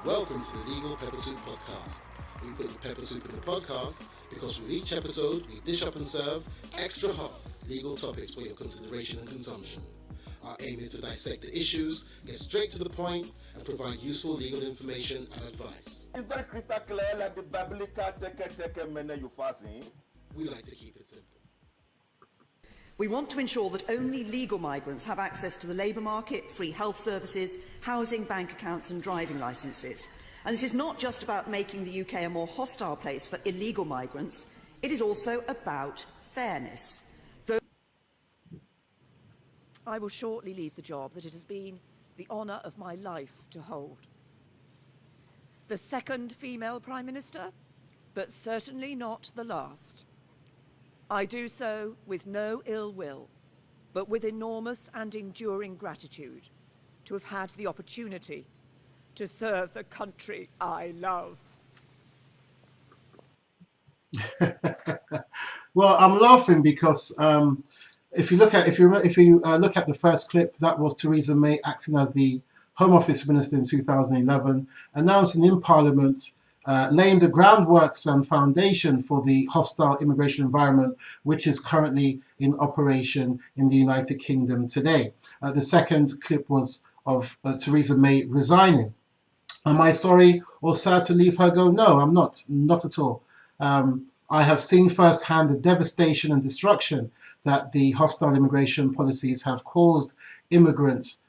Welcome to the Legal Pepper Soup Podcast. We put the pepper soup in the podcast because with each episode we dish up and serve extra hot legal topics for your consideration and consumption. Our aim is to dissect the issues, get straight to the point, and provide useful legal information and advice. Is that crystal clear like the biblical take mene you fasting? We like to keep it simple. We want to ensure that only legal migrants have access to the labour market, free health services, housing, bank accounts and driving licences. And this is not just about making the UK a more hostile place for illegal migrants, it is also about fairness. I will shortly leave the job that it has been the honour of my life to hold. The second female Prime Minister, but certainly not the last. I do so with no ill will, but with enormous and enduring gratitude to have had the opportunity to serve the country I love. Well, I'm laughing because if you look at the first clip, that was Theresa May acting as the Home Office Minister in 2011, announcing in Parliament, laying the groundworks and foundation for the hostile immigration environment which is currently in operation in the United Kingdom today. The second clip was of Theresa May resigning. Am I sorry or sad to leave her go? No, I'm not at all. I have seen firsthand the devastation and destruction that the hostile immigration policies have caused immigrants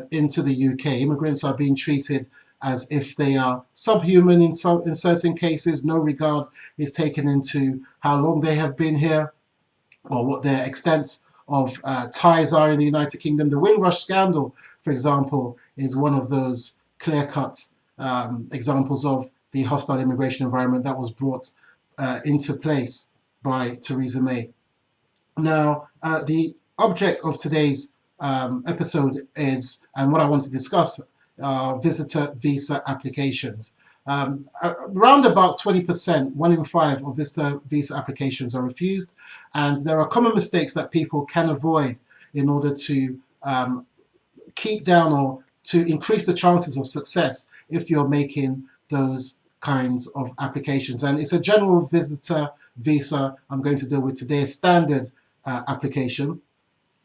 into the UK. Immigrants are being treated as if they are subhuman in certain cases. No regard is taken into how long they have been here or what their extent of ties are in the United Kingdom. The Windrush scandal, for example, is one of those clear-cut examples of the hostile immigration environment that was brought into place by Theresa May. Now, the object of today's episode is, and what I want to discuss, visitor visa applications. Around about 20%, 1 in 5 of visitor visa applications are refused, and there are common mistakes that people can avoid in order to keep down or to increase the chances of success if you're making those kinds of applications. And it's a general visitor visa I'm going to deal with today, a standard application.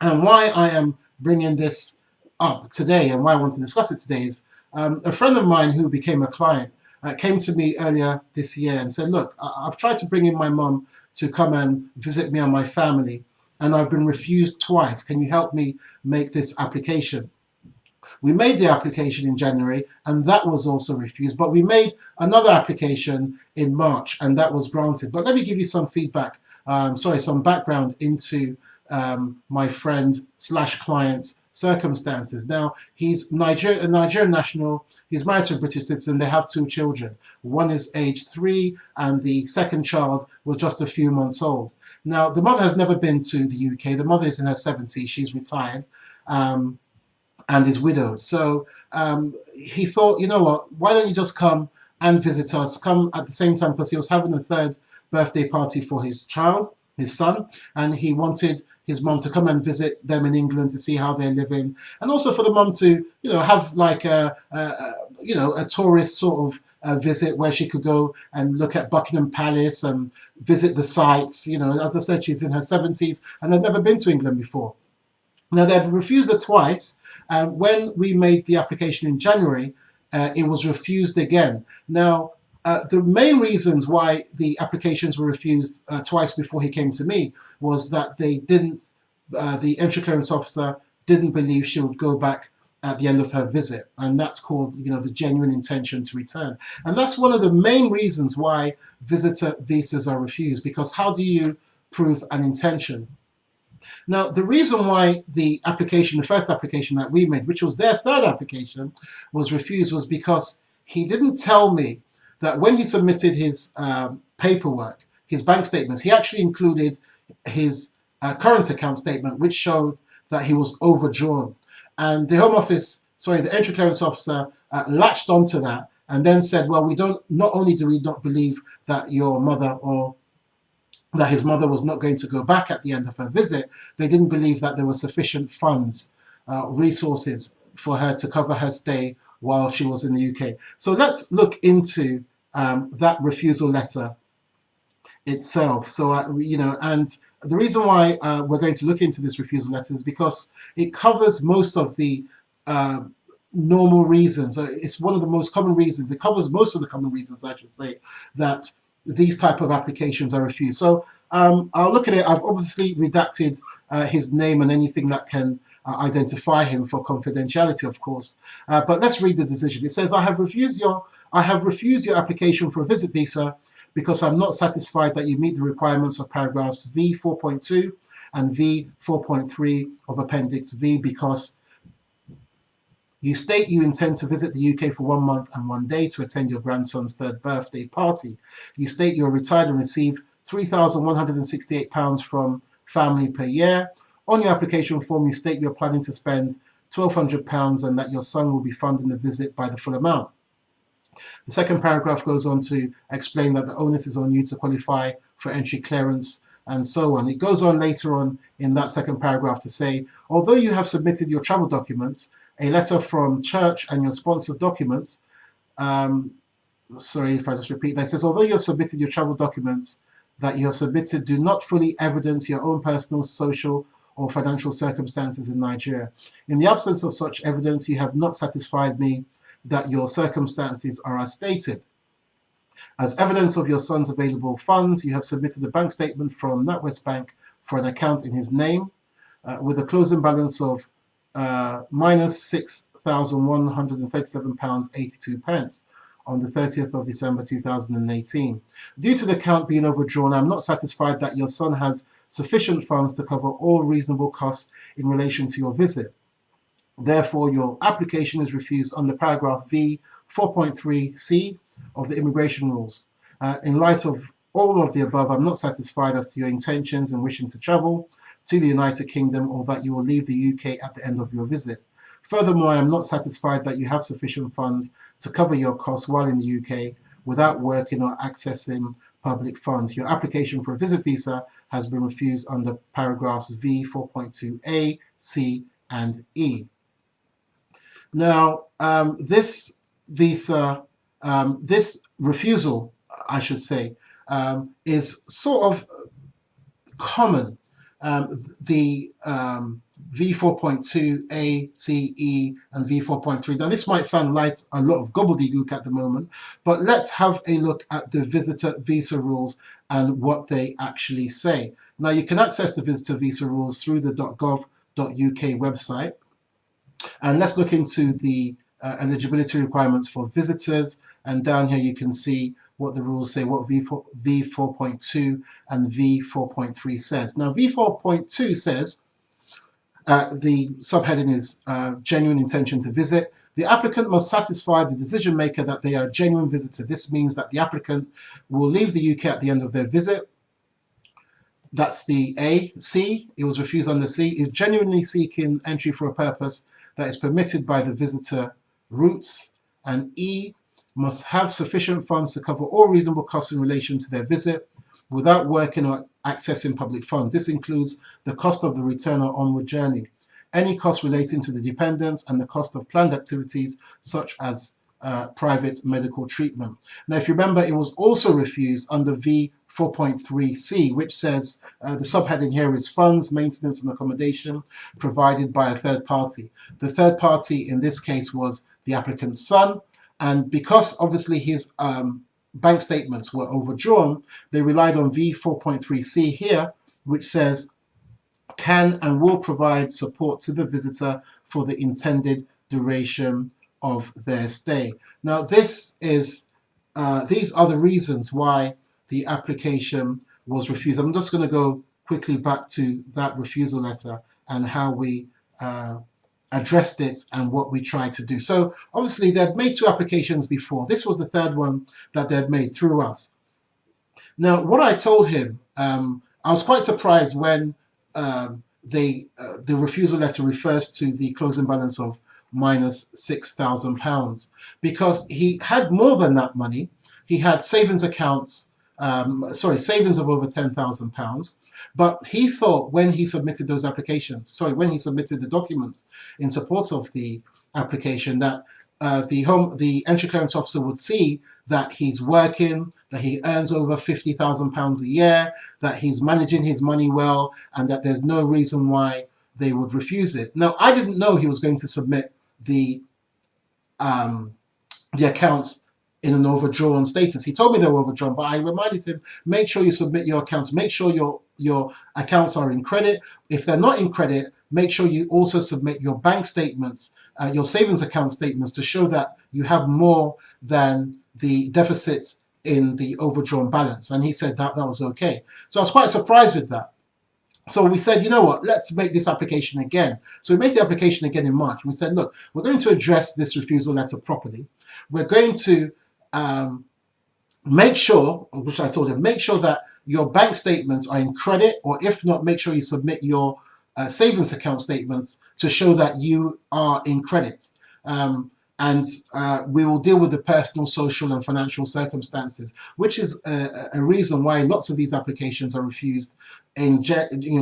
And why I am bringing this up today and why I want to discuss it today is a friend of mine who became a client came to me earlier this year and said, look, I've tried to bring in my mum to come and visit me and my family, and I've been refused twice. Can you help me make this application? We made the application in January and that was also refused, but we made another application in March and that was granted. But let me give you some feedback, some background into my friend / client's circumstances. Now, he's a Nigerian national, he's married to a British citizen, they have 2 children. One is age 3 and the second child was just a few months old. Now, the mother has never been to the UK, the mother is in her 70s, she's retired, and is widowed. So he thought, you know what, why don't you just come and visit us, come at the same time, because he was having a 3rd birthday party for his child, his son, and he wanted his mum to come and visit them in England to see how they're living, and also for the mum to, have like a tourist sort of visit where she could go and look at Buckingham Palace and visit the sites. As I said, she's in her 70s and had never been to England before. Now, they'd refused her twice, and when we made the application in January, it was refused again. Now, the main reasons why the applications were refused twice before he came to me was that the entry clearance officer didn't believe she would go back at the end of her visit, and that's called, the genuine intention to return. And that's one of the main reasons why visitor visas are refused, because how do you prove an intention? Now, the reason why the first application that we made, which was their 3rd application, was refused was because he didn't tell me that when he submitted his paperwork, his bank statements, he actually included his current account statement, which showed that he was overdrawn. And the the entry clearance officer latched onto that and then said, well, not only do we not believe that your mother or that his mother was not going to go back at the end of her visit, they didn't believe that there were sufficient funds, resources for her to cover her stay while she was in the UK. So let's look into that refusal letter itself. So, and the reason why we're going to look into this refusal letter is because it covers most of the normal reasons. It's one of the most common reasons. It covers most of the common reasons, I should say, that these type of applications are refused. So I'll look at it. I've obviously redacted his name and anything that can identify him for confidentiality, of course. But let's read the decision. It says, I have refused your application for a visit visa because I'm not satisfied that you meet the requirements of paragraphs V 4.2 and V 4.3 of Appendix V, because you state you intend to visit the UK for 1 month and 1 day to attend your grandson's 3rd birthday party. You state you're retired and receive £3,168 from family per year. On your application form, you state you're planning to spend £1,200 and that your son will be funding the visit by the full amount. The second paragraph goes on to explain that the onus is on you to qualify for entry clearance and so on. It goes on later on in that second paragraph to say, although you have submitted your travel documents, a letter from church and your sponsor's documents, sorry if I just repeat that, it says, although you have submitted your travel documents that you have submitted do not fully evidence your own personal, social, or financial circumstances in Nigeria. In the absence of such evidence, you have not satisfied me that your circumstances are as stated. As evidence of your son's available funds, you have submitted a bank statement from NatWest Bank for an account in his name with a closing balance of minus £6,137.82 on the 30th of December 2018. Due to the account being overdrawn, I'm not satisfied that your son has sufficient funds to cover all reasonable costs in relation to your visit. Therefore, your application is refused under paragraph V 4.3c of the immigration rules. In light of all of the above, I'm not satisfied as to your intentions in wishing to travel to the United Kingdom or that you will leave the UK at the end of your visit. Furthermore, I am not satisfied that you have sufficient funds to cover your costs while in the UK without working or accessing public funds. Your application for a visit visa has been refused under paragraphs V 4.2a, C, and E. Now, this visa, this refusal, I should say, is sort of common. The V 4.2a, C, E, and V 4.3. Now, this might sound like a lot of gobbledygook at the moment, but let's have a look at the visitor visa rules and what they actually say. Now, you can access the visitor visa rules through the .gov.uk website. And let's look into the eligibility requirements for visitors. And down here you can see what the rules say, what V 4.2 and V 4.3 says. Now, V 4.2 says, the subheading is genuine intention to visit. The applicant must satisfy the decision maker that they are a genuine visitor. This means that the applicant will leave the UK at the end of their visit. That's the A. C, it was refused under C, is genuinely seeking entry for a purpose that is permitted by the visitor routes. And E, must have sufficient funds to cover all reasonable costs in relation to their visit without working or accessing public funds. This includes the cost of the return or onward journey, any costs relating to the dependents, and the cost of planned activities such as private medical treatment. Now, if you remember, it was also refused under V 4.3c, which says the subheading here is funds, maintenance, and accommodation provided by a third party. The third party in this case was the applicant's son, and because obviously his bank statements were overdrawn, they relied on V 4.3c here, which says can and will provide support to the visitor for the intended duration of their stay. Now, this is these are the reasons why the application was refused. I'm just going to go quickly back to that refusal letter and how we addressed it and what we tried to do. So obviously they'd made 2 applications before. This was the 3rd one that they'd made through us. Now, what I told him, I was quite surprised when the refusal letter refers to the closing balance of minus £6,000, because he had more than that money. He had savings accounts, savings of over £10,000. But he thought when he submitted those applications, when he submitted the documents in support of the application, that the entry clearance officer would see that he's working, that he earns over £50,000 a year, that he's managing his money well, and that there's no reason why they would refuse it. Now, I didn't know he was going to submit the accounts in an overdrawn status. He told me they were overdrawn, but I reminded him, make sure you submit your accounts, make sure your accounts are in credit. If they're not in credit, make sure you also submit your bank statements, your savings account statements, to show that you have more than the deficit in the overdrawn balance. And he said that was okay. So I was quite surprised with that. So we said, you know what, let's make this application again. So we made the application again in March. And we said, look, we're going to address this refusal letter properly. We're going to make sure, which I told him, make sure that your bank statements are in credit, or if not, make sure you submit your savings account statements to show that you are in credit. And we will deal with the personal, social, and financial circumstances, which is a reason why lots of these applications are refused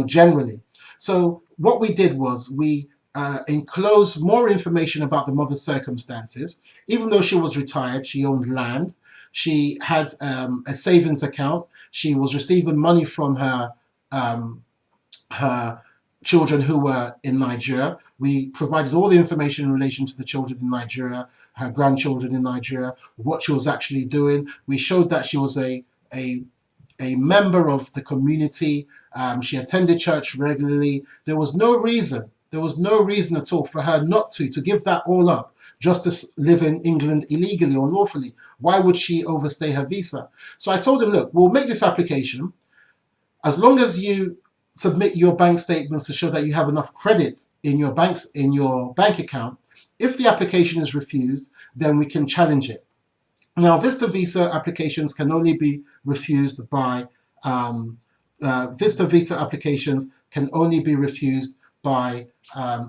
generally. So what we did was we enclosed more information about the mother's circumstances. Even though she was retired, she owned land, she had a savings account, she was receiving money from her children who were in Nigeria. We provided all the information in relation to the children in Nigeria, her grandchildren in Nigeria, what she was actually doing. We showed that she was a member of the community. She attended church regularly. There was no reason at all for her not to give that all up just to live in England illegally or lawfully. Why would she overstay her visa? So I told him, look, we'll make this application as long as you submit your bank statements to show that you have enough credit in your bank account. If the application is refused, then we can challenge it. Now, Vista visa applications can only be refused by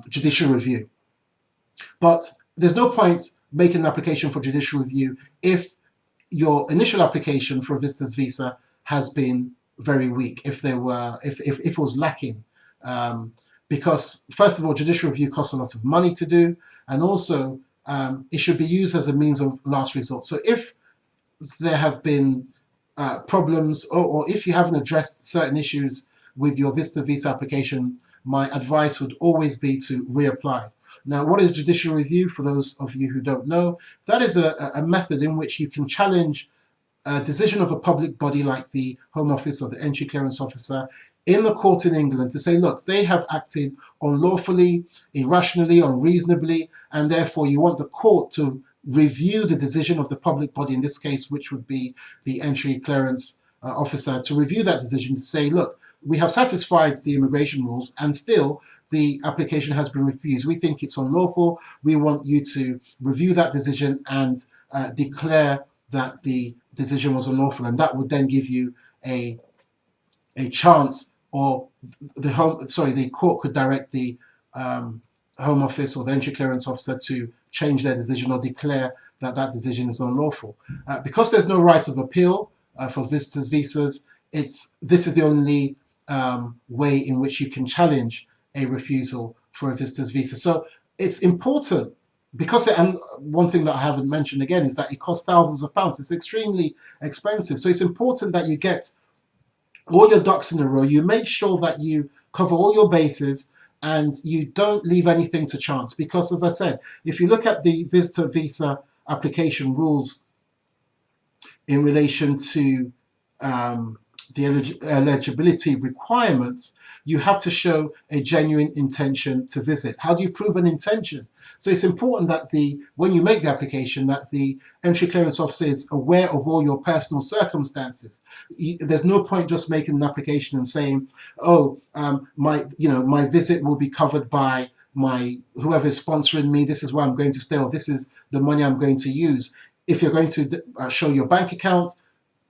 judicial review. But there's no point making an application for judicial review if your initial application for a visitor's visa has been very weak, if it was lacking, because first of all, judicial review costs a lot of money to do, and also it should be used as a means of last resort. So if there have been problems, or if you haven't addressed certain issues with your visitor visa application, my advice would always be to reapply. Now, what is judicial review? For those of you who don't know, that is a method in which you can challenge a decision of a public body like the Home Office or the Entry Clearance Officer in the court in England to say, look, they have acted unlawfully, irrationally, unreasonably, and therefore you want the court to review the decision of the public body, in this case, which would be the Entry Clearance Officer, to review that decision to say, look, we have satisfied the immigration rules and still the application has been refused. We think it's unlawful. We want you to review that decision and declare that the decision was unlawful, and that would then give you a chance, or the court could direct the Home Office or the Entry Clearance Officer to change their decision or declare that that decision is unlawful. Because there's no right of appeal for visitors' visas, this is the only way in which you can challenge a refusal for a visitor's visa. So it's important, because and one thing that I haven't mentioned again is that it costs thousands of pounds. It's extremely expensive. So it's important that you get all your ducks in a row. You make sure that you cover all your bases and you don't leave anything to chance. Because as I said, if you look at the visitor visa application rules in relation to the eligibility requirements, you have to show a genuine intention to visit. How do you prove an intention? So it's important that when you make the application, that the Entry Clearance Officer is aware of all your personal circumstances. There's no point just making an application and saying, oh, my visit will be covered by whoever is sponsoring me. This is where I'm going to stay, or this is the money I'm going to use. If you're going to show your bank account,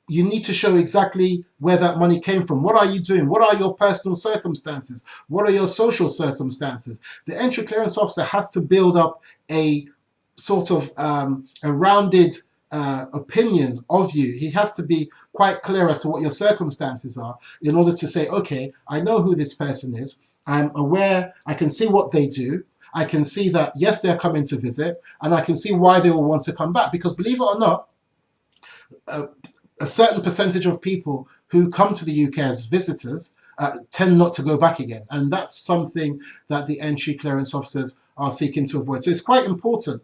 you need to show exactly where that money came from. What are you doing? What are your personal circumstances? What are your social circumstances? The Entry Clearance Officer has to build up a sort of a rounded opinion of you. He has to be quite clear as to what your circumstances are in order to say, okay, I know who this person is. I'm aware, I can see what they do. I can see that, yes, they're coming to visit, and I can see why they will want to come back. Because believe it or not, a certain percentage of people who come to the UK as visitors tend not to go back again. And that's something that the entry clearance officers are seeking to avoid. So it's quite important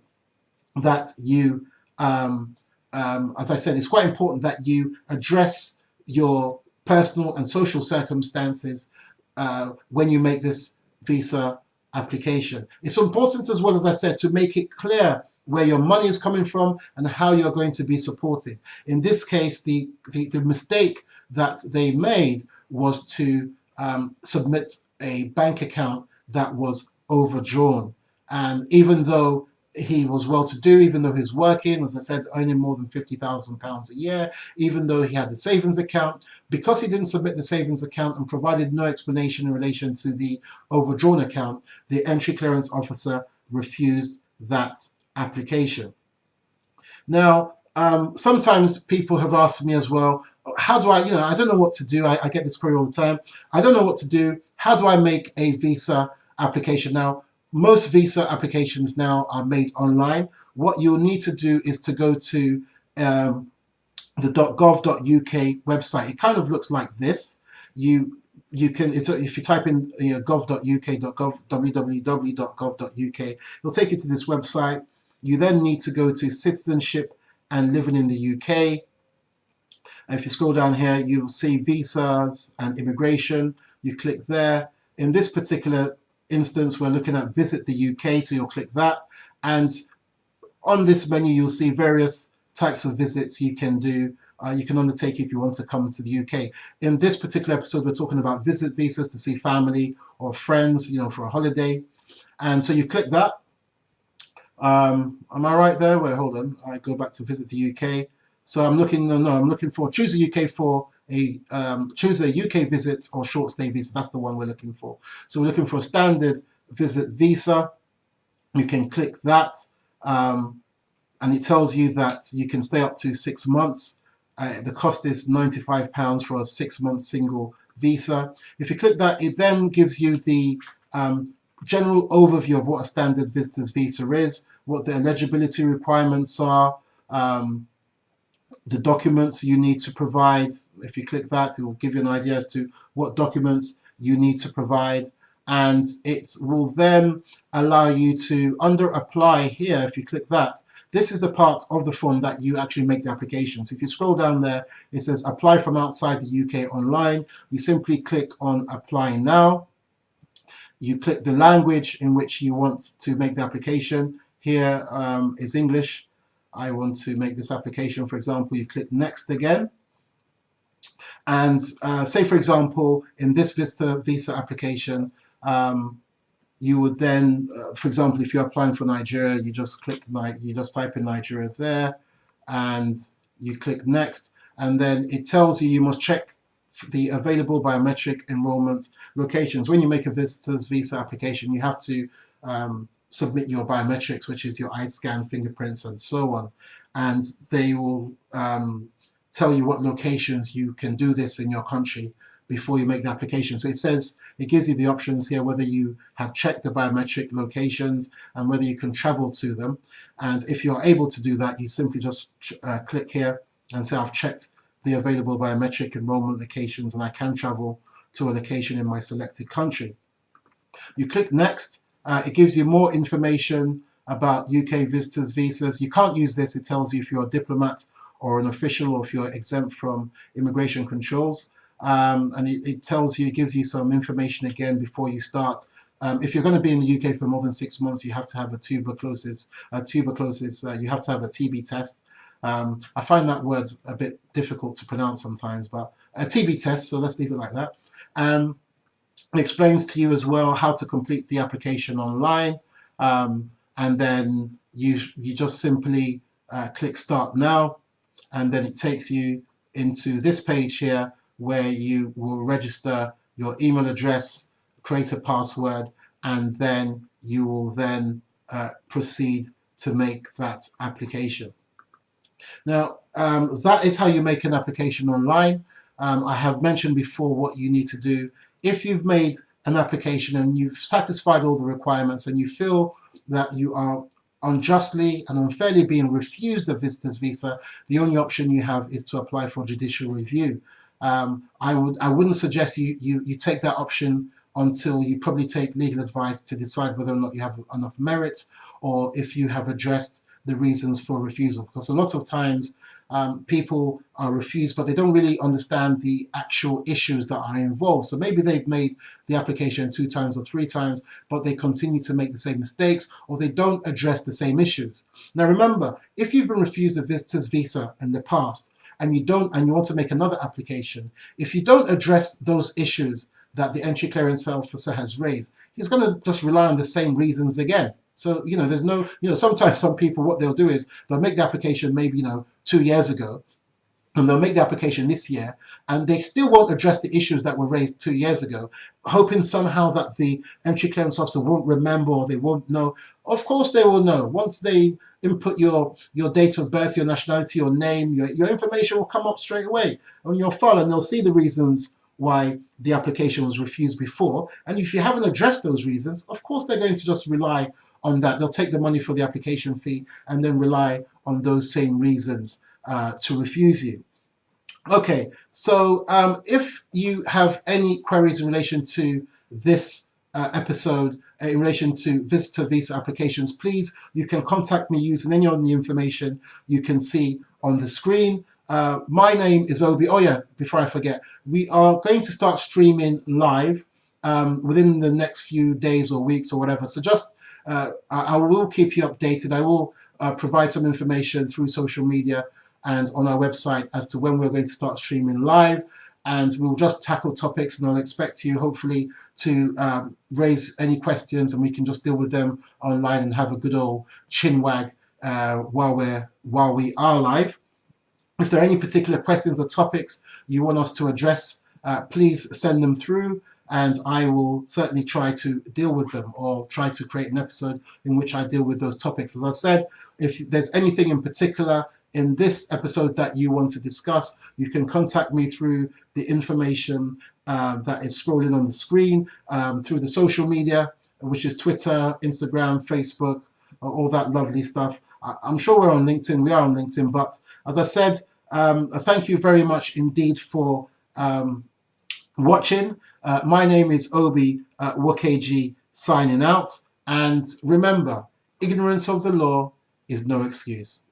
that you, as I said, it's quite important that you address your personal and social circumstances when you make this visa application. It's important as well, as I said, to make it clear where your money is coming from and how you're going to be supported. In this case, the mistake that they made was to submit a bank account that was overdrawn. And even though he was well-to-do, even though he's working, as I said, earning more than £50,000 a year, even though he had the savings account, because he didn't submit the savings account and provided no explanation in relation to the overdrawn account, the entry clearance officer refused that application. Now, sometimes people have asked me as well, how do I, I don't know what to do. I get this query all the time. I don't know what to do. How do I make a visa application? Now, most visa applications now are made online. What you'll need to do is to go to the .gov.uk website. It kind of looks like this. You can, if you type in www.gov.uk, it'll take you to this website. You then need to go to citizenship and living in the UK. And if you scroll down here, you'll see visas and immigration. You click there. In this particular instance, we're looking at visit the UK, so you'll click that. And on this menu, you'll see various types of visits you can do. You can undertake if you want to come to the UK. In this particular episode, we're talking about visit visas to see family or friends, for a holiday. And so you click that. Am I right there? Wait, hold on. I go back to visit the UK. So I'm looking. I'm looking for choose a UK for a choose a UK visit or short stay visa. That's the one we're looking for. So we're looking for a standard visit visa. You can click that, and it tells you that you can stay up to 6 months. The cost is £95 for a 6-month single visa. If you click that, it then gives you the general overview of what a standard visitor's visa is, what the eligibility requirements are, the documents you need to provide. If you click that, it will give you an idea as to what documents you need to provide, and it will then allow you to, under apply here, if you click that, this is the part of the form that you actually make the application. So if you scroll down there, it says apply from outside the UK online. You simply click on apply now. You click the language in which you want to make the application. Here is English. I want to make this application, for example. You click next again. And say, for example, in this visa application, you would then, for example, if you're applying for Nigeria, you just click, you just type in Nigeria there, and you click next, and then it tells you must check the available biometric enrollment locations. When you make a visitor's visa application, you have to submit your biometrics, which is your eye scan, fingerprints, and so on, and they will tell you what locations you can do this in your country before you make the application. So it says, it gives you the options here, whether you have checked the biometric locations and whether you can travel to them. And if you're able to do that, you simply just click here and say, I've checked the available biometric enrollment locations and I can travel to a location in my selected country. You click next. It gives you more information about UK visitors visas. You can't use this. It tells you if you're a diplomat or an official, or if you're exempt from immigration controls. And it tells you, it gives you some information again before you start. If you're going to be in the UK for more than 6 months, you have to have a tuberculosis. You have to have a TB test. I find that word a bit difficult to pronounce sometimes, but a TB test. So let's leave it like that. It explains to you as well how to complete the application online, and then you just simply click Start Now, and then it takes you into this page here, where you will register your email address, create a password, and then you will then proceed to make that application. Now, that is how you make an application online. I have mentioned before what you need to do. If you've made an application and you've satisfied all the requirements and you feel that you are unjustly and unfairly being refused a visitor's visa, the only option you have is to apply for judicial review. I wouldn't suggest you take that option until you probably take legal advice to decide whether or not you have enough merit or if you have addressed the reasons for refusal. Because a lot of times people are refused, but they don't really understand the actual issues that are involved. So maybe they've made the application 2 times or 3 times, but they continue to make the same mistakes, or they don't address the same issues. Now remember, if you've been refused a visitor's visa in the past, and you want to make another application, if you don't address those issues that the entry clearance officer has raised, he's going to just rely on the same reasons again. So, there's no, sometimes some people, what they'll do is they'll make the application maybe, 2 years ago, and they'll make the application this year, and they still won't address the issues that were raised 2 years ago, hoping somehow that the entry clearance officer won't remember or they won't know. Of course they will know. Once they input your date of birth, your nationality, your name, your information will come up straight away on your file, and they'll see the reasons why the application was refused before. And if you haven't addressed those reasons, of course they're going to just rely on that. They'll take the money for the application fee and then rely on those same reasons to refuse you. Okay, so if you have any queries in relation to this episode, in relation to visitor visa applications, please, you can contact me using any of the information you can see on the screen. My name is Obi. Oh yeah, before I forget, we are going to start streaming live within the next few days or weeks or whatever. So just, I will keep you updated. I will provide some information through social media and on our website as to when we're going to start streaming live, and we'll just tackle topics, and I'll expect you hopefully to raise any questions and we can just deal with them online and have a good old chin wag while we are live. If there are any particular questions or topics you want us to address, please send them through and I will certainly try to deal with them or try to create an episode in which I deal with those topics. As I said, if there's anything in particular in this episode that you want to discuss, you can contact me through the information that is scrolling on the screen, through the social media, which is Twitter, Instagram, Facebook, all that lovely stuff. I'm sure we're on LinkedIn. We are on LinkedIn. But as I said, thank you very much indeed for watching. My name is Obi Wokeji signing out. And remember, ignorance of the law is no excuse.